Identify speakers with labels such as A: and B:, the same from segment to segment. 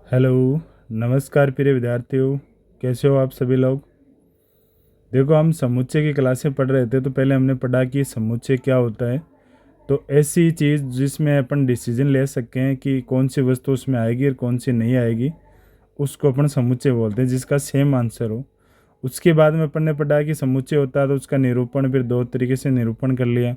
A: Hello. नमस्कार प्रिय विद्यार्थियों, कैसे हो आप सभी लोग। देखो, हम समुच्चय की क्लासें पढ़ रहे थे तो पहले हमने पढ़ा कि समुच्चय क्या होता है। तो ऐसी चीज़ जिसमें अपन डिसीजन ले सकते हैं कि कौन सी वस्तु उसमें आएगी और कौन सी नहीं आएगी, उसको अपन समुच्चय बोलते हैं, जिसका सेम आंसर हो। उसके बाद में अपन ने पढ़ा कि समुच्चय होता है तो उसका निरूपण फिर दो तरीके से निरूपण कर लिया।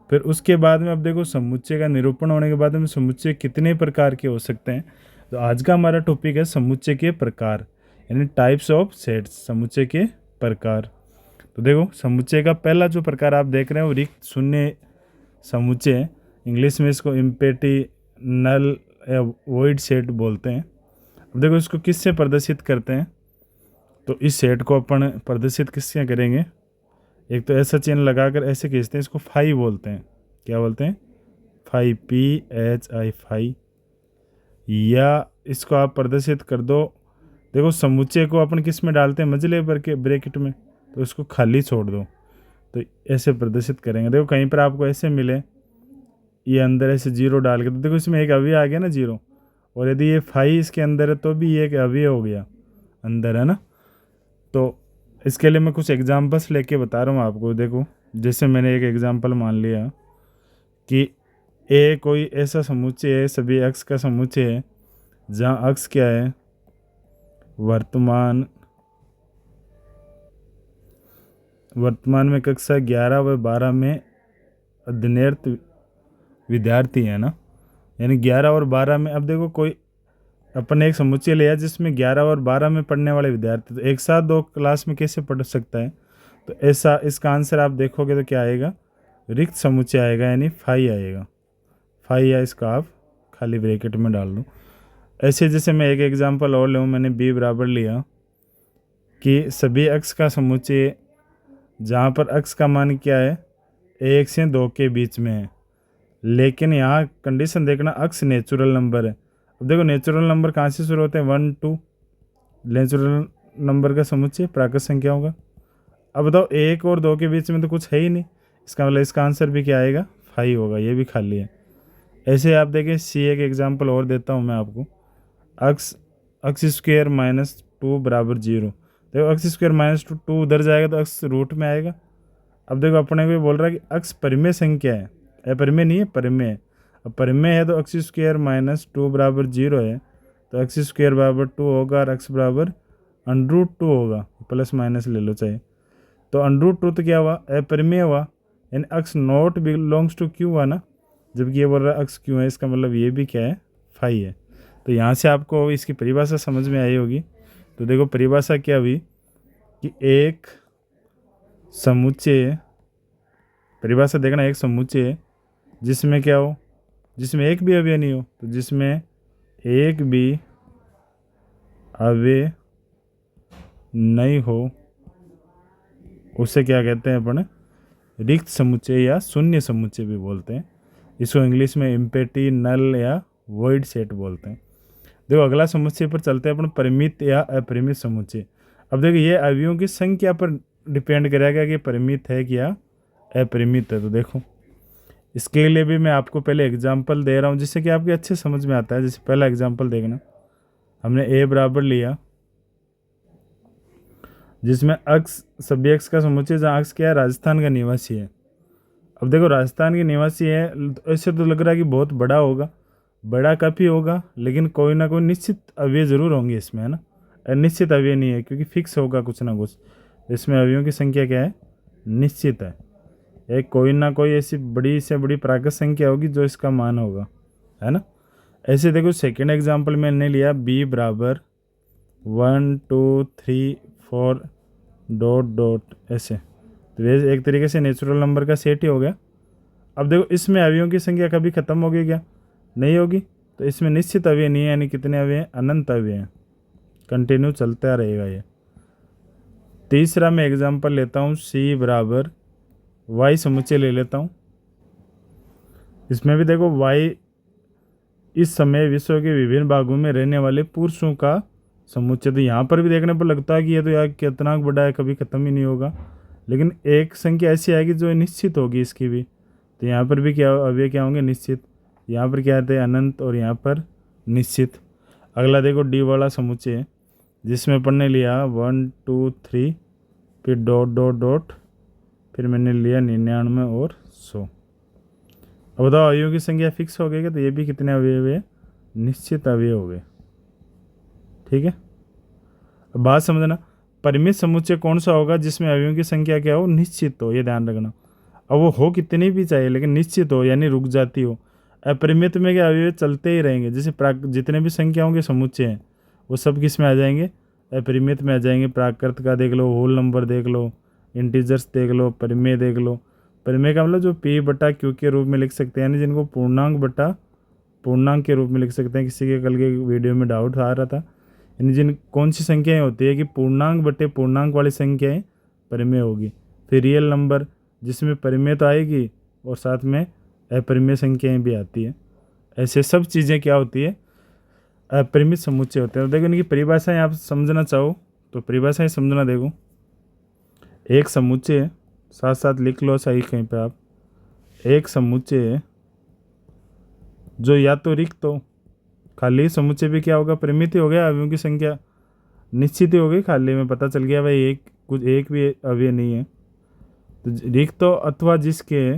A: फिर उसके बाद में अब देखो, समुच्चय का निरूपण होने के बाद में समुच्चय कितने प्रकार के हो सकते हैं। तो आज का हमारा टॉपिक है समुच्चय के प्रकार, यानी टाइप्स ऑफ सेट्स, समुच्चय के प्रकार। तो देखो, समुच्चय का पहला जो प्रकार आप देख रहे हैं वो रिक्त शून्य समुच्चय है। इंग्लिश में इसको इम्पेटी नल या वॉइड सेट बोलते हैं। अब देखो, इसको किससे प्रदर्शित करते हैं। तो इस सेट को अपन प्रदर्शित किससे करेंगे। एक तो ऐसा चिन्ह लगाकर ऐसे खींचते हैं, इसको फाई बोलते हैं। क्या बोलते हैं? Phi, PHI, phi. या इसको आप प्रदर्शित कर दो। देखो, समुच्चय को अपन किस में डालते हैं, मजले भर के ब्रैकेट में, तो इसको खाली छोड़ दो। तो ऐसे प्रदर्शित करेंगे। देखो, कहीं पर आपको ऐसे मिले, ये अंदर ऐसे जीरो डाल के, तो देखो इसमें एक अवयव आ गया ना, जीरो। और यदि ये फाई इसके अंदर है तो भी ये एक अवयव हो गया अंदर, है ना। तो इसके लिए मैं कुछ एग्जांपल्स लेके बता रहा हूँ आपको। देखो, जैसे मैंने एक एग्जांपल मान लिया कि ए कोई ऐसा समुच्चय है, सभी अक्ष का समुच्चय है, जहाँ अक्ष क्या है, वर्तमान में कक्षा 11 व 12 में अध्ययनरत विद्यार्थी है ना, यानी 11 और 12 में। अब देखो, कोई अपन एक समुच्चय लिया जिसमें 11 और 12 में पढ़ने वाले विद्यार्थी, तो एक साथ दो क्लास में कैसे पढ़ सकता है। तो ऐसा इसका आंसर आप देखोगे तो क्या आएगा, रिक्त समुच्चय आएगा, यानी फाई आएगा। फाई या इसका आप खाली ब्रैकेट में डाल दो। ऐसे जैसे मैं एक एग्जांपल और लूँ, मैंने बी बराबर लिया कि सभी अक्ष का समुच्चय जहाँ पर अक्ष का मान क्या है, 1 से 2 के बीच में है। लेकिन यहाँ कंडीशन देखना, अक्ष नेचुरल नंबर है। अब देखो, नेचुरल नंबर कहाँ से शुरू होते हैं, 1 2। नेचुरल नंबर का समुच्चय प्राकृत संख्या होगा। अब बताओ, 1 और 2 के बीच में तो कुछ है ही नहीं, इसका मतलब इसका आंसर भी क्या आएगा, फाई होगा। ये भी खाली है। ऐसे आप देखें, सी एक एग्जाम्पल और देता हूँ मैं आपको। अक्स स्क्वायर -2 बराबर 0। देखो, अक्स स्क्वायर -2 उधर जाएगा तो अक्स रूट में आएगा। अब देखो, अपने को बोल रहा है कि अक्स परिमेय संख्या है, अपरिमेय नहीं है, परिमेय है। अब परिमेय है तो अक्स स्क्वायर -2 बराबर 0 है, तो अक्स स्क्वायर बराबर 2 होगा और अक्स बराबर √2 होगा, प्लस माइनस ले लो चाहे। तो √2 तो क्या हुआ, अपरिमेय हुआ, यानी अक्स नॉट बिलोंग्स टू क्यू हुआ ना। जबकि ये बोल रहा है अक्स क्यू है, इसका मतलब ये भी क्या है, फाई है। तो यहाँ से आपको इसकी परिभाषा समझ में आई होगी। तो देखो, परिभाषा क्या हुई कि एक समुच्चय, परिभाषा देखना, एक समुच्चय जिसमें क्या हो, जिसमें एक भी अवयव नहीं हो। तो जिसमें एक भी अवयव नहीं हो उसे क्या कहते हैं अपन, रिक्त समुच्चय या शून्य समुच्चय भी बोलते हैं। इसको इंग्लिश में इम्पेटी नल या वॉइड सेट बोलते हैं। देखो, अगला समुच्चय पर चलते हैं अपन, परिमित या अपरिमित समुच्चय। अब देखो, ये अवयवों की संख्या पर डिपेंड करेगा कि परिमित है क्या अपरिमित है। तो देखो, इसके लिए भी मैं आपको पहले एग्जाम्पल दे रहा हूँ जिससे कि आपके अच्छे समझ में आता है। जैसे पहला एग्जाम्पल देखना, हमने ए बराबर लिया जिसमें अक्स, सभी अक्स का समुच्चय जहाँ अक्स क्या है, राजस्थान का निवासी है। अब देखो, राजस्थान के निवासी है, तो ऐसे तो लग रहा है कि बहुत बड़ा होगा, बड़ा काफ़ी होगा, लेकिन कोई ना कोई निश्चित अवयव जरूर होंगे इसमें, है ना। निश्चित अवयव नहीं है, क्योंकि फिक्स होगा कुछ ना कुछ। इसमें अवयवों की संख्या क्या है, निश्चित है। एक कोई ना कोई ऐसी बड़ी से बड़ी प्राकृत संख्या होगी जो इसका मान होगा, है ना। ऐसे देखो, सेकेंड एग्जाम्पल मैंने लिया बी बराबर 1 2 3 4 डॉट डॉट ऐसे। तो ये एक तरीके से नेचुरल नंबर का सेट ही हो गया। अब देखो, इसमें अवयवों की संख्या कभी खत्म होगी क्या, नहीं होगी। तो इसमें निश्चित अवयव नहीं है, यानी कितने अवयव हैं, अनंत अवयव हैं, कंटिन्यू चलता रहेगा ये। तीसरा मैं एग्जांपल लेता हूँ, सी बराबर वाई समुच्चय ले लेता हूँ। इसमें भी देखो, वाई इस समय विश्व के विभिन्न भागों में रहने वाले पुरुषों का समुच्चय। तो यहाँ पर भी देखने पर लगता है कि ये तो यार कितना बड़ा है, कभी ख़त्म ही नहीं होगा। लेकिन एक संख्या ऐसी आएगी जो निश्चित होगी इसकी भी। तो यहाँ पर भी क्या अवयव क्या होंगे, निश्चित। यहाँ पर क्या आते हैं, अनंत, और यहाँ पर निश्चित। अगला देखो डी वाला समुच्चय है, जिसमें पढ़ने लिया 1 2 3, फिर डॉट डॉट डॉट, फिर मैंने लिया 99 और 100। अब बताओ अवयवों की संख्या फिक्स हो गई क्या? तो ये भी कितने अवयव है? निश्चित अवयव हो गए। ठीक है, अब बात समझना, परिमित समुच्चय कौन सा होगा जिसमें अवयवों की संख्या क्या हो? निश्चित हो, ये ध्यान रखना। अब वो हो कितनी भी चाहिए लेकिन निश्चित हो, यानी रुक जाती हो। अपरिमित में क्या अवयव चलते ही रहेंगे, जैसे जितने भी संख्याओं के समुच्चय हैं वो सब किस में आ जाएंगे? अपरिमित में आ जाएंगे। प्राकृत का देख लो, होल नंबर देख लो, इंटीजर्स देख लो, परिमेय देख लो। परिमेय का मतलब जो पी बटा क्यू के रूप में लिख सकते हैं, यानी जिनको पूर्णांक बटा पूर्णांक के रूप में लिख सकते हैं। किसी के कल के वीडियो में डाउट आ रहा था, यानी जिन कौन सी संख्याएं होती है कि पूर्णांक बटे पूर्णांक वाली संख्याएं परिमेय होगी। फिर रियल नंबर जिसमें परिमेय तो आएगी और साथ में अपरिमेय संख्याएं भी आती है। ऐसे सब चीज़ें क्या होती है? अपरिमित समुच्चय होते हैं। तो देखो इनकी परिभाषाएं आप समझना चाहो तो परिभाषाएं समझना। देखो एक समुच्चय है, साथ साथ लिख लो सही कहीं पे आप, एक समुच्चय है जो या तो रिक्त हो, खाली समुच्चय भी क्या होगा? परिमित ही हो गया, अवयवों की संख्या निश्चित ही हो गई। खाली में पता चल गया भाई एक भी अवयव नहीं है। तो रिक्त हो अथवा जिसके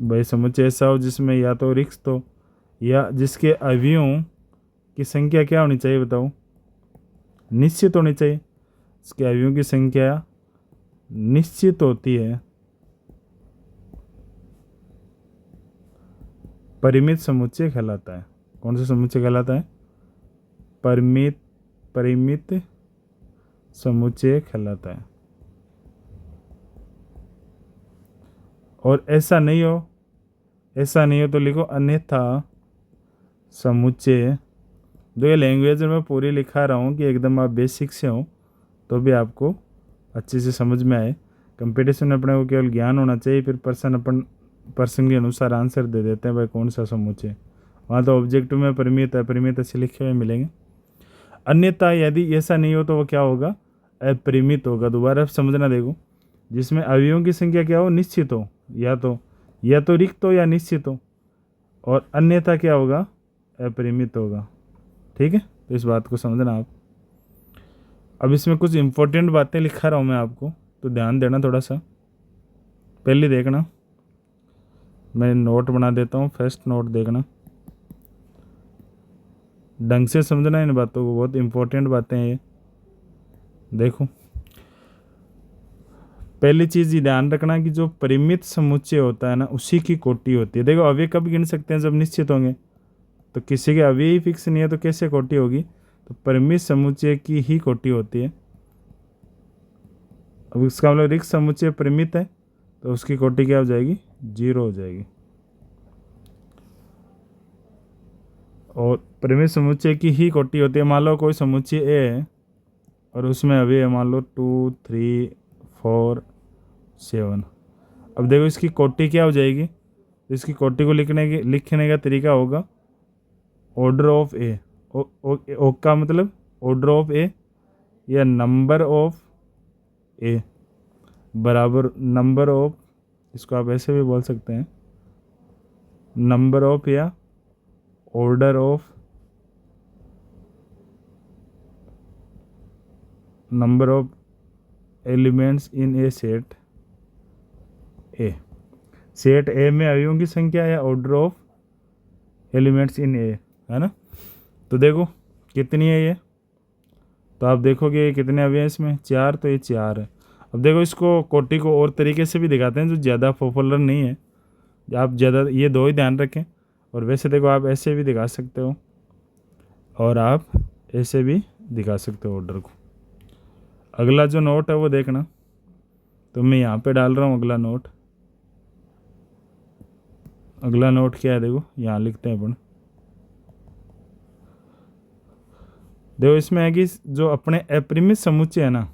A: भाई समुच्चय ऐसा हो जिसमें या तो रिक्त हो या जिसके अवयवों की संख्या क्या होनी चाहिए? बताओ, निश्चित होनी चाहिए। इसके अवयवों की संख्या निश्चित होती है, परिमित समुच्चय कहलाता है। कौन सा समुच्चय कहलाता है? परिमित समुच्चय कहलाता है। और ऐसा नहीं हो तो लिखो अन्यथा समुच्चय। दो ये लैंग्वेज में पूरी लिखा रहा हूँ कि एकदम आप बेसिक से हो तो भी आपको अच्छे से समझ में आए। कंपटीशन में अपने को केवल ज्ञान होना चाहिए, फिर पर्सन के अनुसार आंसर दे देते हैं भाई कौन सा समुच्चय। वहाँ तो ऑब्जेक्टिव में परिमित अपरिमित ऐसे लिखे हुए मिलेंगे। अन्यथा यदि ऐसा नहीं हो तो वो क्या होगा? अपरिमित होगा। दोबारा समझना, देखो जिसमें अवयवों की संख्या क्या हो? निश्चित हो, या तो रिक्त हो या निश्चित हो, और अन्यथा क्या होगा? अपरिमित होगा। ठीक है, तो इस बात को समझना आप। अब इसमें कुछ इंपॉर्टेंट बातें लिखा रहा हूँ मैं आपको, तो ध्यान देना थोड़ा सा। पहले देखना, मैं नोट बना देता हूँ, फर्स्ट नोट देखना, ढंग से समझना इन बातों को, बहुत इंपॉर्टेंट बातें हैं ये। देखो पहली चीज़ ये ध्यान रखना कि जो परिमित समुच्चय होता है ना, उसी की कोटि होती है। देखो अवयव कब गिन सकते हैं? जब निश्चित होंगे। तो किसी के अवयव ही फिक्स नहीं है तो कैसे कोटि होगी? तो परिमित समुच्चय की ही कोटि होती है। अब इसका मतलब रिक्त समुच्चय परिमित है तो उसकी कोटि क्या हो जाएगी? 0 हो जाएगी। और परिमित समुच्चय की ही कोटि होती है। मान लो कोई समुच्चय ए है और उसमें अवयव मान लो 2 3 4 7। अब देखो इसकी कोटि क्या हो जाएगी? तो इसकी कोटि को लिखने का तरीका होगा ऑर्डर ऑफ ए। ओ का मतलब ऑर्डर ऑफ ए या नंबर ऑफ ए बराबर नंबर ऑफ, इसको आप ऐसे भी बोल सकते हैं, नंबर ऑफ या order of number of elements in A set A. Set ए में अवयवों की संख्या या ऑर्डर ऑफ एलिमेंट्स इन ए, है ना। तो देखो कितनी है ये, तो आप देखोगे कितने अवयव हैं इसमें? 4, तो ये 4 है। अब देखो इसको कोटि को और तरीके से भी दिखाते हैं जो ज़्यादा पॉपुलर नहीं है। आप ज़्यादा ये दो ही ध्यान रखें। और वैसे देखो आप ऐसे भी दिखा सकते हो और आप ऐसे भी दिखा सकते हो ऑर्डर को। अगला जो नोट है वो देखना, तो मैं यहाँ पे डाल रहा हूँ अगला नोट। अगला नोट क्या है? देखो यहाँ लिखते हैं अपन। देखो इसमें है कि जो अपने अपरिमित समुच्चय है ना,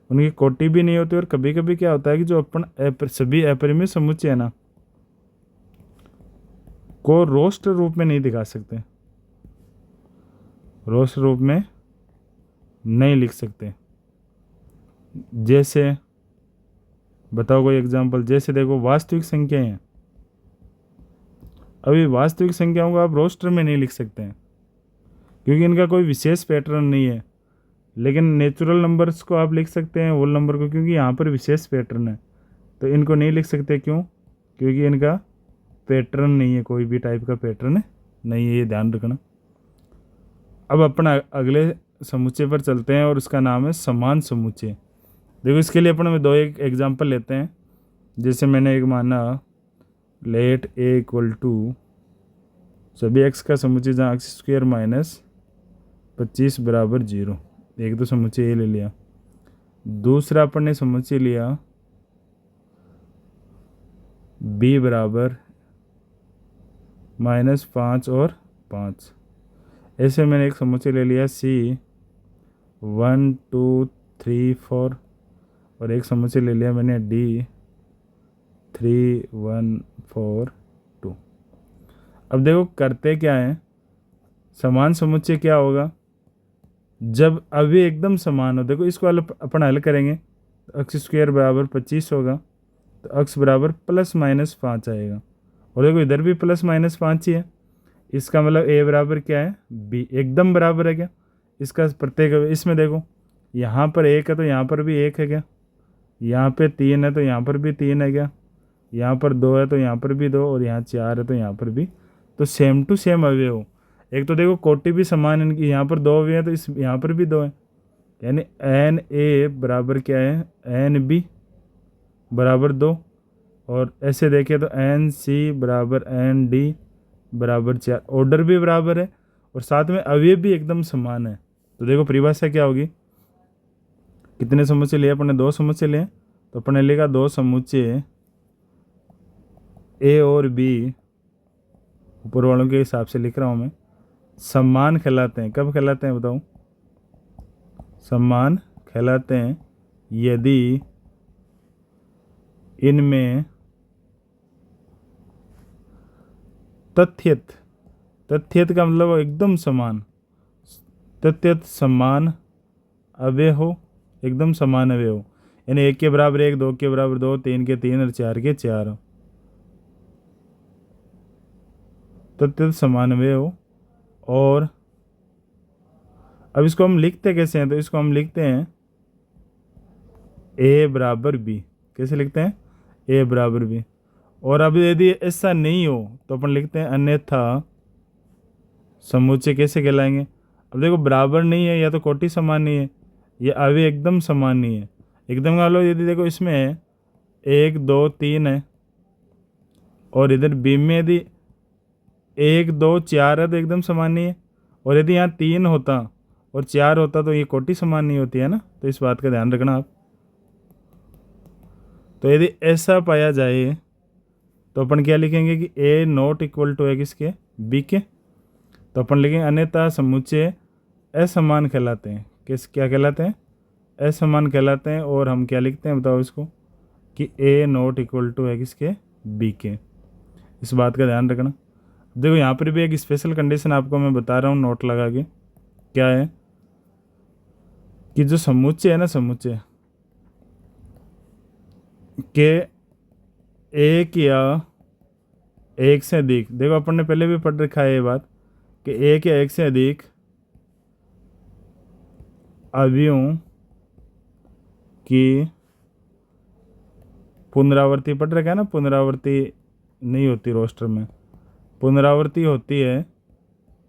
A: उनकी कोटि भी नहीं होती। और कभी कभी क्या होता है कि जो अपन सभी अपरिमित समुच्चय है ना को रोस्टर रूप में नहीं दिखा सकते, रोस्टर रूप में नहीं लिख सकते। जैसे बताओ कोई एग्जांपल। जैसे देखो वास्तविक संख्याएं हैं, अभी वास्तविक संख्याओं को आप रोस्टर में नहीं लिख सकते हैं। क्योंकि इनका कोई विशेष पैटर्न नहीं है। लेकिन नेचुरल नंबर्स को आप लिख सकते हैं, होल नंबर को, क्योंकि यहाँ पर विशेष पैटर्न है। तो इनको नहीं लिख सकते, क्यों? क्योंकि इनका पैटर्न नहीं है, कोई भी टाइप का पैटर्न नहीं है, ये ध्यान रखना। अब अपना अगले समुच्चय पर चलते हैं और उसका नाम है समान समुच्चय। देखो इसके लिए अपन में दो एक एग्जाम्पल लेते हैं। जैसे मैंने एक माना लेट ए इक्वल टू सभी एक्स का समुच्चय जहाँ एक्स स्क्वायर माइनस 25 बराबर 0। एक तो समुच्चय ये ले लिया। दूसरा अपन ने समुच्चय लिया b बराबर -5 और 5। ऐसे मैंने एक समुच्चय ले लिया c 1 2 3 4 और एक समुच्चय ले लिया मैंने d 3 1 4 2। अब देखो करते क्या है, समान समुच्चय क्या होगा जब अभी एकदम समान हो। देखो इसको अपन हल करेंगे तो एक्स स्क्वायर बराबर 25 होगा, तो एक्स बराबर +-5 आएगा। और देखो इधर भी +-5 ही है, इसका मतलब ए बराबर क्या है, बी एकदम बराबर है क्या इसका प्रत्येक। इसमें देखो यहाँ पर 1 है तो यहाँ पर भी 1 है क्या, यहाँ पे 3 है तो यहाँ पर भी 3 है क्या, यहाँ पर 2 है तो यहाँ पर भी 2, और यहाँ 4 है तो यहाँ पर भी। तो सेम टू सेम अवयव। एक तो देखो कोटि भी समान इनकी, यहाँ पर 2 अवयव है तो इस यहाँ पर भी 2 है, यानी एन ए बराबर क्या है, एन बी बराबर 2। और ऐसे देखें तो एन सी बराबर एन डी बराबर 4। ऑर्डर भी बराबर है और साथ में अवयव भी एकदम समान है। तो देखो परिभाषा क्या होगी, कितने समुच्चय लिए अपने, 2 समुच्चय लिए। तो अपने लिखा 2 समुच्चय ए और बी, ऊपर वालों के हिसाब से लिख रहा हूँ मैं, समान कहलाते हैं। कब कहलाते हैं बताओ, समान कहलाते हैं यदि इनमें तथ्यत का मतलब एकदम समान, तथ्यत समान अवयव हो, एकदम समान अवयव हो, यानी 1 के बराबर 1, 2 के बराबर 2, 3 के 3 और 4 के 4 हो, तथ्यत समान अवयव हो। और अब इसको हम लिखते कैसे हैं, तो इसको हम लिखते हैं ए बराबर बी। कैसे लिखते हैं, ए बराबर बी। और अब यदि ऐसा नहीं हो तो अपन लिखते हैं अन्यथा समुच्चय। कैसे कहलाएंगे, अब देखो बराबर नहीं है या तो कोटि समान नहीं है या अवयव एकदम समान नहीं है। एकदम का लो, यदि देखो इसमें 1 2 3 है और इधर बी में यदि 1 2 4 है तो एकदम समान नहीं है। और यदि यहाँ 3 होता और 4 होता तो ये कोटि समान नहीं होती है ना। तो इस बात का ध्यान रखना आप। तो यदि ऐसा पाया जाए तो अपन क्या लिखेंगे कि ए नॉट इक्वल टू है किसके, बी के। तो अपन लिखेंगे अन्यथा समुच्चय असमान कहलाते हैं। क्या कहलाते हैं, असमान कहलाते हैं। और हम क्या लिखते हैं बताओ इसको, कि ए नॉट इक्वल टू है किसके, बी के। इस बात का ध्यान रखना। देखो यहाँ पर भी एक स्पेशल कंडीशन आपको मैं बता रहा हूँ नोट लगा के। क्या है कि जो समुच्चय है ना, समुच्चय के एक या एक से अधिक, देखो अपन ने पहले भी पढ़ रखा है ये बात कि एक या एक से अधिक अवयवों की पुनरावृत्ति पढ़ रखा है ना। पुनरावृत्ति नहीं होती रोस्टर में, पुनरावृत्ति होती है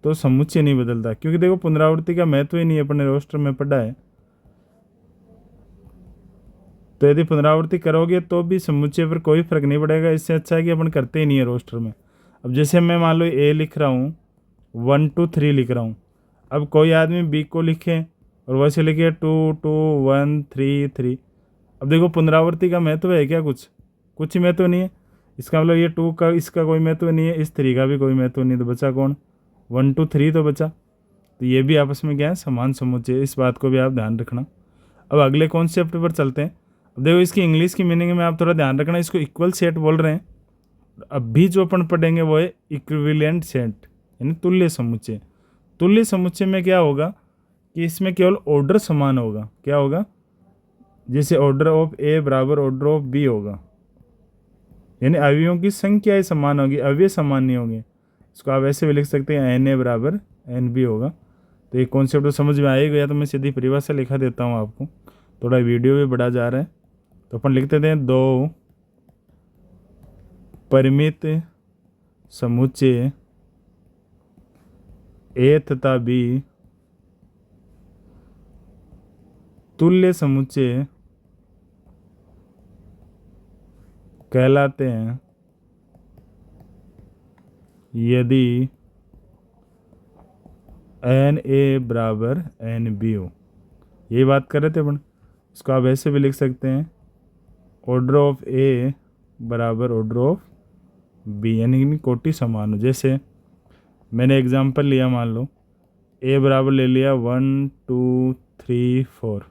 A: तो समुच्चय नहीं बदलता, क्योंकि देखो पुनरावृत्ति का महत्व ही नहीं है, अपने रोस्टर में पढ़ा है। तो यदि पुनरावृत्ति करोगे तो भी समुच्चय पर कोई फर्क नहीं पड़ेगा। इससे अच्छा है कि अपन करते ही नहीं है रोस्टर में। अब जैसे मैं मान लो ए लिख रहा हूँ, 1 2 3 लिख रहा हूँ। अब कोई आदमी बी को लिखे और वैसे लिखे 2 2 1 3 3। अब देखो पुनरावृत्ति का महत्व है क्या, कुछ ही महत्व नहीं है। इसका मतलब ये 2 का इसका कोई महत्व नहीं है, इस 3 का भी कोई महत्व नहीं, तो बचा कौन, 1 2 3 तो बचा। तो ये भी आपस में क्या है, समान समुच्चय। इस बात को भी आप ध्यान रखना। अब अगले कॉन्सेप्ट पर चलते हैं। अब देखो इसकी इंग्लिश की मीनिंग में आप थोड़ा ध्यान रखना, इसको इक्वल सेट बोल रहे हैं। अब भी जो अपन पढ़ेंगे वो है इक्विवेलेंट सेट, यानी तुल्य समुच्चय। तुल्य समुच्चय में क्या होगा कि इसमें केवल ऑर्डर समान होगा। क्या होगा, जैसे ऑर्डर ऑफ ए बराबर ऑर्डर ऑफ बी होगा, यानी अवयवों की संख्या समान होगी, अवयव समान नहीं होंगे। इसको आप ऐसे भी लिख सकते हैं एन ए बराबर एन बी होगा। तो ये कॉन्सेप्ट तो समझ में आ ही गया, तो मैं सीधी परिभाषा लिखा देता हूँ आपको, थोड़ा वीडियो भी बड़ा जा रहा है। तो अपन लिख देते हैं, दो परिमित समुच्चय ए तथा बी तुल्य समुच्चय कहलाते हैं यदि एन ए बराबर एन बी हो। यही बात कर रहे थे अपन। इसको आप ऐसे भी लिख सकते हैं, ऑर्डर ऑफ ए बराबर ऑर्डर ऑफ बी, यानी कि कोटि समान हो। जैसे मैंने एग्जांपल लिया, मान लो ए बराबर ले लिया 1 2 3 4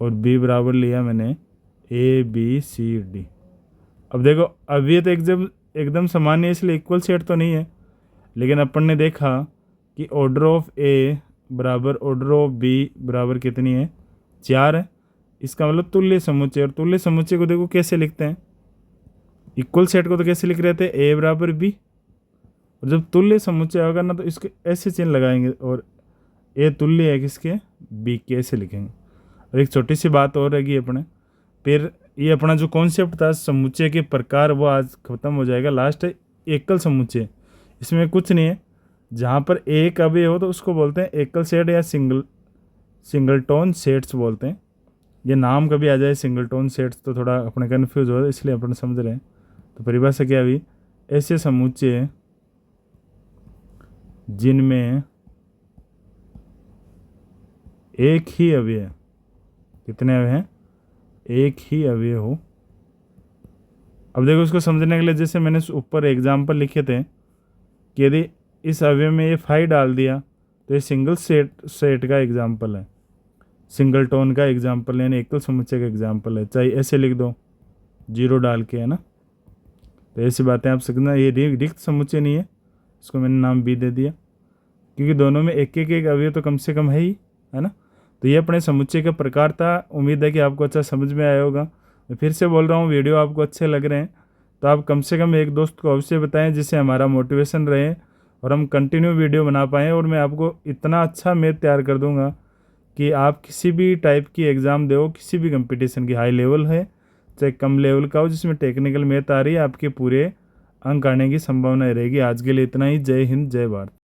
A: और बी बराबर लिया मैंने ए बी सी डी। अब देखो, अब ये तो एकदम सामान्य है, इसलिए इक्वल सेट तो नहीं है, लेकिन अपन ने देखा कि ऑर्डर ऑफ ए बराबर ऑर्डर ऑफ बी बराबर कितनी है, 4 है। इसका मतलब तुल्य समुच्चय। और तुल्य समुच्चय को देखो कैसे लिखते हैं, इक्वल सेट को तो कैसे लिख रहे थे, ए बराबर बी। और जब तुल्य समुच्चय होगा ना, तो इसके ऐसे चिन्ह लगाएंगे, और ए तुल्य है किसके, बी के, ऐसे लिखेंगे। और एक छोटी सी बात और रहेगी अपने, फिर ये अपना जो कॉन्सेप्ट था समुच्चय के प्रकार, वो आज खत्म हो जाएगा। लास्ट है एकल समुच्चय। इसमें कुछ नहीं है, जहाँ पर एक अवयव हो तो उसको बोलते हैं एकल सेट या सिंगलटोन सेट्स बोलते हैं। ये नाम कभी आ जाए सिंगलटोन सेट्स तो थोड़ा अपने कन्फ्यूज हो, इसलिए अपन समझ रहे हैं। तो परिभाषा क्या हुई, ऐसे समुच्चय जिनमें एक ही अवयव, कितने अवयव हैं, एक ही अवयव हो। अब देखो इसको समझने के लिए, जैसे मैंने ऊपर एग्जाम्पल लिखे थे कि यदि इस अवयव में ये 5 डाल दिया तो ये सिंगल सेट का एग्जाम्पल है, सिंगल टोन का एग्जाम्पल है, यानी एकल समुच्चय का एग्जाम्पल है। चाहे ऐसे लिख दो 0 डाल के, है ना। तो ऐसी बातें आप सीखना। ये रिक्त समुच्चय नहीं है, इसको मैंने नाम बी दे दिया, क्योंकि दोनों में एक एक अवयव तो कम से कम है ही, है ना। तो ये अपने समुच्चय का प्रकार था। उम्मीद है कि आपको अच्छा समझ में आया होगा। मैं फिर से बोल रहा हूँ, वीडियो आपको अच्छे लग रहे हैं तो आप कम से कम एक दोस्त को अवश्य बताएं, जिससे हमारा मोटिवेशन रहे और हम कंटिन्यू वीडियो बना पाएँ। और मैं आपको इतना अच्छा मैथ तैयार कर दूंगा कि आप किसी भी टाइप की एग्ज़ाम दो, किसी भी कंपटीशन की, हाई लेवल है चाहे कम लेवल का हो, जिसमें टेक्निकल मैथ आ रही है, आपके पूरे अंक आने की संभावना रहेगी। आज के लिए इतना ही। जय हिंद, जय भारत।